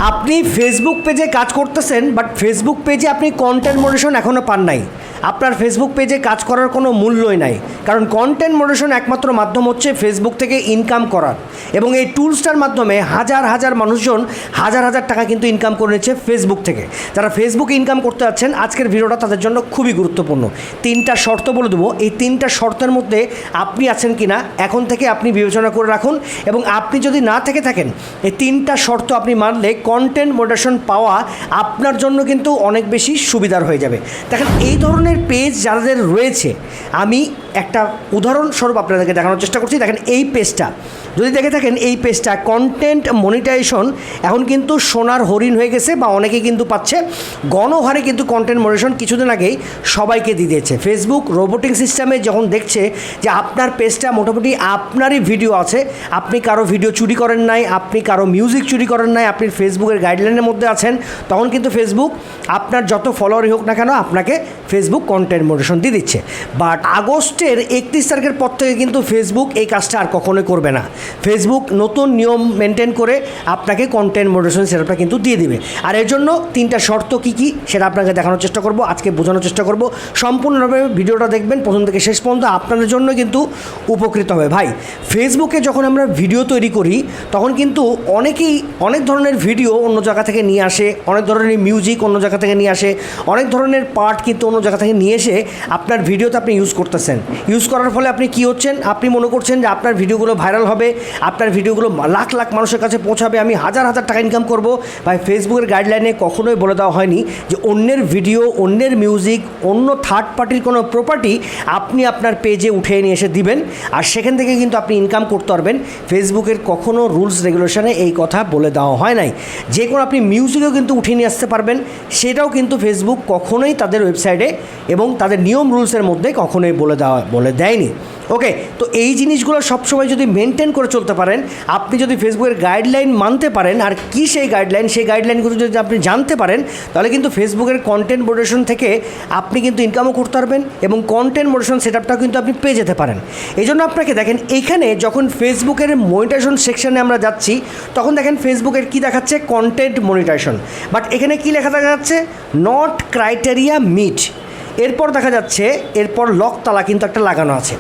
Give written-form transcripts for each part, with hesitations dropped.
আপনি ফেসবুক পেজে কাজ করতেছেন, বাট ফেসবুক পেজে আপনি কন্টেন্ট মডারেশন এখনও পান নাই। আপনার ফেসবুক পেজে কাজ করার কোনো মূল্যই নাই, কারণ কন্টেন্ট মডারেশন একমাত্র মাধ্যম হচ্ছে ফেসবুক থেকে ইনকাম করার। এবং এই টুলসটার মাধ্যমে হাজার হাজার মানুষজন হাজার হাজার টাকা কিন্তু ইনকাম করে নিচ্ছে ফেসবুক থেকে। যারা ফেসবুকে ইনকাম করতে যাচ্ছেন, আজকের ভিডিওটা তাদের জন্য খুবই গুরুত্বপূর্ণ। 3টা শর্ত বলে দেবো, এই 3টা শর্তের মধ্যে আপনি আছেন কি না এখন থেকে আপনি বিবেচনা করে রাখুন। এবং আপনি যদি না থেকে থাকেন, এই 3টা শর্ত আপনি মানলে কন্টেন্ট মডারেশন পাওয়া আপনার জন্য কিন্তু অনেক বেশি সুবিধার হয়ে যাবে। দেখেন, এই ধরনের পেজ যাদের রয়েছে, আমি একটা উদাহরণস্বরূপ আপনাদেরকে দেখানোর চেষ্টা করছি। দেখেন, এই পেজটা যদি দেখে থাকেন, এই পেজটা কন্টেন্ট মনিটাইজেশন এখন কিন্তু সোনার হরিণ হয়ে গেছে, বা অনেকে কিন্তু পাচ্ছে গণহারে কিন্তু কন্টেন্ট মনিটাইজেশন কিছুদিন আগেই সবাইকে দিয়ে দিয়েছে। ফেসবুক রোবোটিং সিস্টেমে যখন দেখছে যে আপনার পেজটা মোটামুটি আপনারই ভিডিও আছে, আপনি কারো ভিডিও চুরি করেন নাই, আপনি কারো মিউজিক চুরি করেন নাই, আপনি ফেসবুকের গাইডলাইনের মধ্যে আছেন, তখন কিন্তু ফেসবুক আপনার যত ফলোয়ারই হোক না কেন আপনাকে ফেসবুক কন্টেন্ট মডারেশন দিয়ে দিচ্ছে। বাট আগস্টের 31 তারিখের পর থেকে কিন্তু ফেসবুক এই কাজটা আর কখনোই করবে না। ফেসবুক নতুন নিয়ম মেনটেন করে আপনাকে কন্টেন্ট মডারেশন সেটআপটা কিন্তু দিয়ে দিবে। আর এর জন্য 3টা শর্ত কী কী সেটা আপনাকে দেখানোর চেষ্টা করব, আজকে বোঝানোর চেষ্টা করব। সম্পূর্ণভাবে ভিডিওটা দেখবেন প্রথম থেকে শেষ পর্যন্ত, আপনাদের জন্য কিন্তু উপকৃত হবে। ভাই, ফেসবুকে যখন আমরা ভিডিও তৈরি করি তখন কিন্তু অনেকেই অনেক ধরনের ভিডিও অন্য জায়গা থেকে নিয়ে আসে, অনেক ধরনের মিউজিক অন্য জায়গা থেকে নিয়ে আসে, অনেক ধরনের পার্ট কিন্তু অন্য জায়গা থেকে নিয়ে এসে আপনার ভিডিওতে আপনি ইউজ করতেছেন। ইউজ করার ফলে আপনি কী হচ্ছেন, আপনি মনে করছেন যে আপনার ভিডিওগুলো ভাইরাল হবে, আপনার ভিডিওগুলো লাখ লাখ মানুষের কাছে পৌঁছাবে, আমি হাজার হাজার টাকা ইনকাম করব। ভাই, ফেসবুকের গাইডলাইনে কখনোই বলে দেওয়া হয়নি যে অন্যের ভিডিও, অন্যের মিউজিক, অন্য থার্ড পার্টির কোনো প্রপার্টি আপনি আপনার পেজে উঠিয়ে নিয়ে এসে দিবেন আর সেখান থেকে কিন্তু আপনি ইনকাম করতে পারবেন। ফেসবুকের কখনও রুলস রেগুলেশনে এই কথা বলে দেওয়া হয় নাই। যে কোনো আপনি মিউজিকও কিন্তু উঠিয়ে নিয়ে আসতে পারবেন, সেটাও কিন্তু ফেসবুক কখনোই তাদের ওয়েবসাইটে এবং তাদের নিয়ম রুলসের মধ্যে কখনোই বলে দেয়নি। ওকে, তো এই জিনিসগুলো সবসময় যদি মেনটেন করে চলতে পারেন, আপনি যদি ফেসবুকের গাইডলাইন মানতে পারেন, আর কি সেই গাইডলাইনগুলো যদি আপনি জানতে পারেন, তাহলে কিন্তু ফেসবুকের কন্টেন্ট মডারেশন থেকে আপনি কিন্তু ইনকামও করতে পারবেন এবং কন্টেন্ট মডারেশন সেটআপটাও কিন্তু আপনি পেয়ে যেতে পারেন। এই জন্য আপনাকে দেখেন, এইখানে যখন ফেসবুকের মনিটাইজেশন সেকশনে আমরা যাচ্ছি, তখন দেখেন ফেসবুকের কি দেখাচ্ছে, কন্টেন্ট মনিটাইজেশন, বাট এখানে কি লেখা দেখা যাচ্ছে, নট ক্রাইটেরিয়া মিট। এরপর দেখা যাচ্ছে, এরপর লক তালা কিন্তু একটা লাগানো আছে।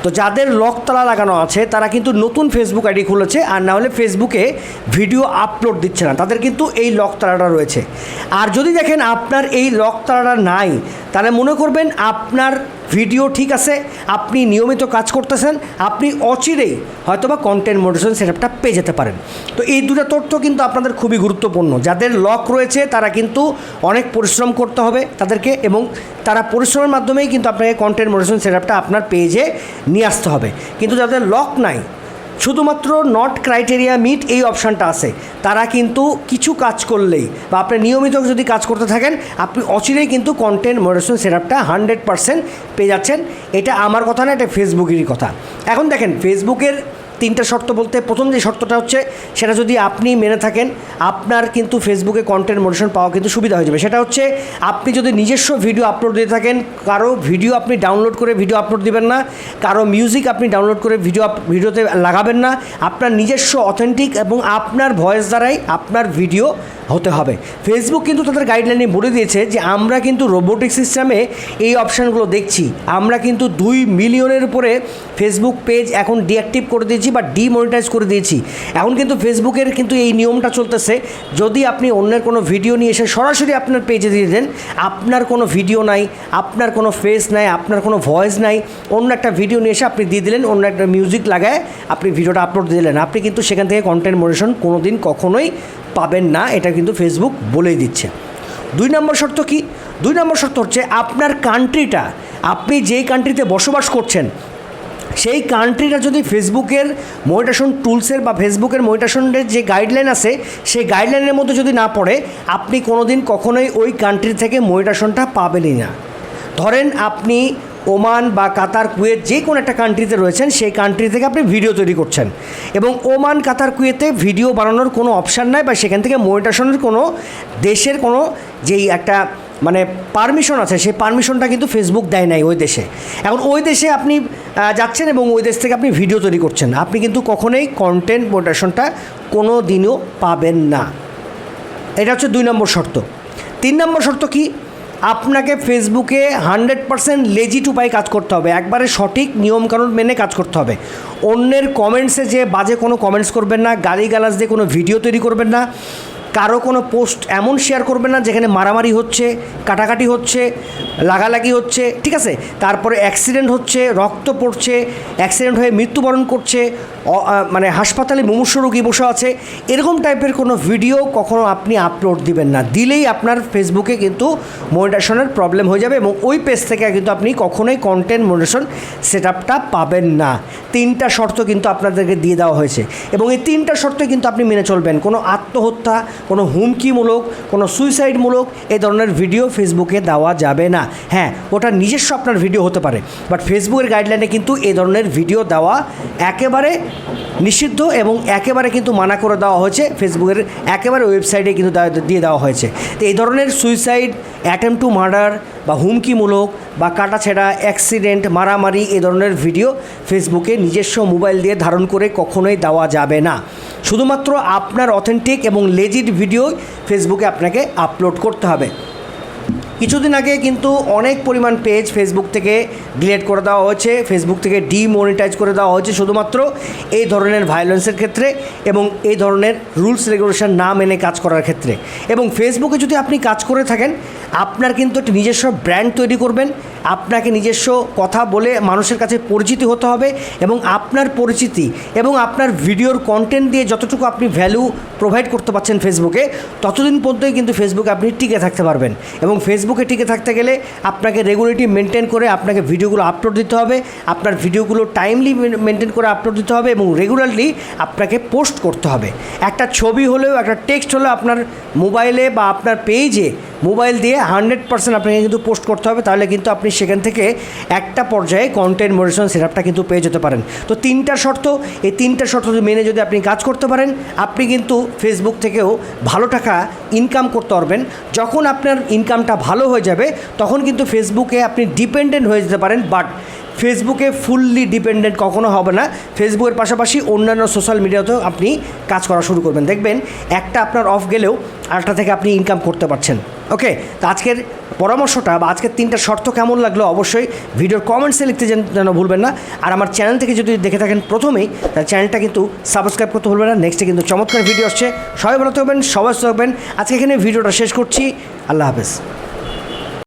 তো যাদের লক তালা লাগানো আছে তারা কিন্তু নতুন ফেসবুক আইডি খুলেছে, আর না হলে ফেসবুকে ভিডিও আপলোড দিচ্ছে না, তাদের কিন্তু এই লক তালাটা রয়েছে। আর যদি দেখেন আপনার এই লক তালাটা নাই, তাহলে মনে করবেন আপনার ভিডিও ঠিক আছে, আপনি নিয়মিত কাজ করতেছেন, আপনি অচিরেই হয়তোবা কন্টেন্ট মডারেশন সেটআপটা পেয়ে যেতে পারেন। তো এই দুটো তথ্য কিন্তু আপনাদের খুবই গুরুত্বপূর্ণ। যাদের লক রয়েছে তারা কিন্তু অনেক পরিশ্রম করতে হবে তাদেরকে, এবং তারা পরিশ্রমের মাধ্যমেই কিন্তু আপনাকে কন্টেন্ট মডারেশন সেটআপটা আপনার পেজে নিয়ে আসতে হবে। কিন্তু যাদের লক নাই, শুধুমাত্র নট ক্রাইটেরিয়া মিট এই অপশানটা আছে, তারা কিন্তু কিছু কাজ করলেই বা আপনি নিয়মিত যদি কাজ করতে থাকেন, আপনি অচিরেই কিন্তু কন্টেন্ট মডারেশন সেটআপটা 100% পেয়ে যাচ্ছেন। এটা আমার কথা না, এটা ফেসবুকেরই কথা। এখন দেখেন, ফেসবুকের 3টা শর্ত বলতে প্রথম যে শর্তটা হচ্ছে, সেটা যদি আপনি মেনে থাকেন, আপনার কিন্তু ফেসবুকে কন্টেন্ট মডারেশন পাওয়া কিন্তু সুবিধা হয়ে যাবে। সেটা হচ্ছে, আপনি যদি নিজস্ব ভিডিও আপলোড দিয়ে থাকেন, কারো ভিডিও আপনি ডাউনলোড করে ভিডিও আপলোড দিবেন না, কারো মিউজিক আপনি ডাউনলোড করে ভিডিওতে লাগাবেন না, আপনার নিজস্ব অথেন্টিক এবং আপনার ভয়েস দ্বারাই আপনার ভিডিও হতে হবে। ফেসবুক কিন্তু তাদের গাইডলাইনে বলে দিয়েছে যে আমরা কিন্তু রোবোটিক সিস্টেমে এই অপশানগুলো দেখছি। আমরা কিন্তু 2 মিলিয়নের উপরে ফেসবুক পেজ এখন ডিঅ্যাক্টিভ করে দিয়েছি বা ডিমনিটাইজ করে দিয়েছি। এখন কিন্তু ফেসবুকের কিন্তু এই নিয়মটা চলতেছে, যদি আপনি অন্যের কোনো ভিডিও নিয়ে এসে সরাসরি আপনার পেজে দিয়ে দেন, আপনার কোনো ভিডিও নাই, আপনার কোনো ফেস নাই, আপনার কোনো ভয়েস নাই, অন্য একটা ভিডিও নিয়ে এসে আপনি দিয়ে দিলেন, অন্য একটা মিউজিক লাগায় আপনি ভিডিওটা আপলোড দিয়ে দিলেন, আপনি কিন্তু সেখান থেকে কন্টেন্ট মডারেশন কোনো দিন কখনোই পাবেন না। এটা কিন্তু ফেসবুক বলেই দিচ্ছে। 2 নম্বর শর্ত কি? 2 নম্বর শর্ত হচ্ছে, আপনার কান্ট্রিটা, আপনি যেই কান্ট্রিতে বসবাস করছেন সেই কান্ট্রিটা যদি ফেসবুকের মনিটাইজেশন টুলসের বা ফেসবুকের মনিটাইজেশনের যে গাইডলাইন আছে সেই গাইডলাইনের মধ্যে যদি না পড়ে, আপনি কোনোদিন কখনোই ওই কান্ট্রি থেকে মনিটাইজেশনটা পাবেনই না। ধরেন আপনি ওমান বা কাতার, কুয়েত যে কোনো একটা কান্ট্রিতে রয়েছেন, সেই কান্ট্রি থেকে আপনি ভিডিও তৈরি করছেন এবং ওমান, কাতার, কুয়েতে ভিডিও বানানোর কোনো অপশান নাই, বা সেখান থেকে মনিটাইজেশনের কোনো দেশের কোনো যেই একটা মানে পারমিশন আছে, সেই পারমিশনটা কিন্তু ফেসবুক দেয় নাই ওই দেশে। এখন ওই দেশে আপনি যাচ্ছেন এবং ওই দেশ থেকে আপনি ভিডিও তৈরি করছেন, আপনি কিন্তু কখনোই কন্টেন্ট মডারেশনটা কোনো দিনও পাবেন না। এটা হচ্ছে 2 নম্বর শর্ত। 3 নম্বর শর্ত কি? আপনাকে ফেসবুকে 100% লেজিট উপায়ে কাজ করতে হবে, একবারে সঠিক নিয়মকানুন মেনে কাজ করতে হবে। অন্যের কমেন্টসে যে বাজে কোনো কমেন্টস করবেন না, গালিগালাজ দিয়ে কোনো ভিডিও তৈরি করবেন না, কারো কোনো পোস্ট এমন শেয়ার করবেন না যেখানে মারামারি হচ্ছে, কাটাকাটি হচ্ছে, লাগালাগি হচ্ছে, ঠিক আছে, তারপরে অ্যাক্সিডেন্ট হচ্ছে, রক্ত পড়ছে, অ্যাক্সিডেন্ট হয়ে মৃত্যুবরণ করছে, মানে হাসপাতালে মুমূর্ষু রোগী বসে আছে, এরকম টাইপের কোনো ভিডিও কখনো আপনি আপলোড দিবেন না। দিলেই আপনার ফেসবুকে কিন্তু মনিটাইজেশনের প্রবলেম হয়ে যাবে এবং ওই পেজ থেকে কিন্তু আপনি কখনোই কন্টেন্ট মনিটাইজেশন সেট আপটা পাবেন না। 3টা শর্ত কিন্তু আপনাদেরকে দিয়ে দেওয়া হয়েছে এবং এই 3টা শর্ত কিন্তু আপনি মেনে চলবেন। কোনো আত্মহত্যা, কোনো হুমকিমূলক, কোনো সুইসাইডমূলক এই ধরনের ভিডিও ফেসবুকে দেওয়া যাবে না। হ্যাঁ, ওটা নিজস্ব আপনার ভিডিও হতে পারে, বাট ফেসবুকের গাইডলাইনে কিন্তু এই ধরনের ভিডিও দেওয়া একেবারে নিষিদ্ধ এবং একেবারে কিন্তু মানা করে দেওয়া হয়েছে। ফেসবুকের একেবারে ওয়েবসাইটে কিন্তু দিয়ে দেওয়া হয়েছে। তো এই ধরনের সুইসাইড, অ্যাটেম্প টু মার্ডার বা হুমকিমূলক বা কাটাছেঁড়া, অ্যাক্সিডেন্ট, মারামারি এই ধরনের ভিডিও ফেসবুকে নিজস্ব মোবাইল দিয়ে ধারণ করে কখনোই দেওয়া যাবে না। শুধুমাত্র আপনার অথেন্টিক এবং লেজিট ভিডিও ফেসবুকে আপনাকে আপলোড করতে হবে। কিছুদিন আগে কিন্তু অনেক পরিমাণ পেজ ফেসবুক থেকে ডিলিট করে দেওয়া হয়েছে, ফেসবুক থেকে ডিমনিটাইজ করে দেওয়া হয়েছে শুধুমাত্র এই ধরনের ভায়োলেন্সের ক্ষেত্রে এবং এই ধরনের রুলস রেগুলেশন না মেনে কাজ করার ক্ষেত্রে। এবং ফেসবুকে যদি আপনি কাজ করে থাকেন, আপনার কিন্তু একটি নিজস্ব ব্র্যান্ড তৈরি করবেন, আপনাকে নিজস্ব কথা বলে মানুষের কাছে পরিচিতি হতে হবে এবং আপনার পরিচিতি এবং আপনার ভিডিওর কন্টেন্ট দিয়ে যতটুকু আপনি ভ্যালু প্রোভাইড করতে পারছেন ফেসবুকে, ততদিন পর্যন্তই কিন্তু ফেসবুকে আপনি টিকে থাকতে পারবেন। এবং ফেসবুকে টিকে থাকতে গেলে আপনাকে রেগুলারিটি মেনটেন করে আপনাকে ভিডিওগুলো আপলোড দিতে হবে, আপনার ভিডিওগুলো টাইমলি মেনটেন করে আপলোড দিতে হবে এবং রেগুলারলি আপনাকে পোস্ট করতে হবে। একটা ছবি হলেও, একটা টেক্সট হলেও আপনার মোবাইলে বা আপনার পেজে মোবাইল দিয়ে 100% আপনাকে কিন্তু পোস্ট করতে হবে, তাহলে কিন্তু আপনি সেখান থেকে একটা পর্যায়ে কন্টেন্ট মনিটাইজেশন সেটআপটা কিন্তু পেয়ে যেতে পারেন। তো 3টা শর্ত, এই 3টা শর্ত মেনে যদি আপনি কাজ করতে পারেন, আপনি কিন্তু ফেসবুক থেকেও ভালো টাকা ইনকাম করতে পারবেন। যখন আপনার ইনকামটা ভালো হয়ে যাবে তখন কিন্তু ফেসবুকে আপনি ডিপেন্ডেন্ট হয়ে যেতে পারেন, বাট ফেসবুকে ফুললি ডিপেন্ডেন্ট কখনো হবে না। ফেসবুকের পাশাপাশি অন্যান্য সোশ্যাল মিডিয়াতেও আপনি কাজ করা শুরু করবেন, দেখবেন একটা আপনার অফ গেলেও আরেকটা থেকে আপনি ইনকাম করতে পারছেন। ওকে, তো আজকের পরামর্শটা বা আজকের 3টা শর্ত কেমন লাগলো অবশ্যই ভিডিওর কমেন্টসে লিখতে যেন ভুলবেন না। আর আমার চ্যানেল থেকে যদি দেখে থাকেন প্রথমেই, তাহলে চ্যানেলটা কিন্তু সাবস্ক্রাইব করতে ভুলবেন না। নেক্সটে কিন্তু চমৎকার ভিডিও আসছে। সবাই ভালো থাকবেন, সবাই থাকবেন। আজকে এখানে ভিডিওটা শেষ করছি। আল্লাহ হাফেজ।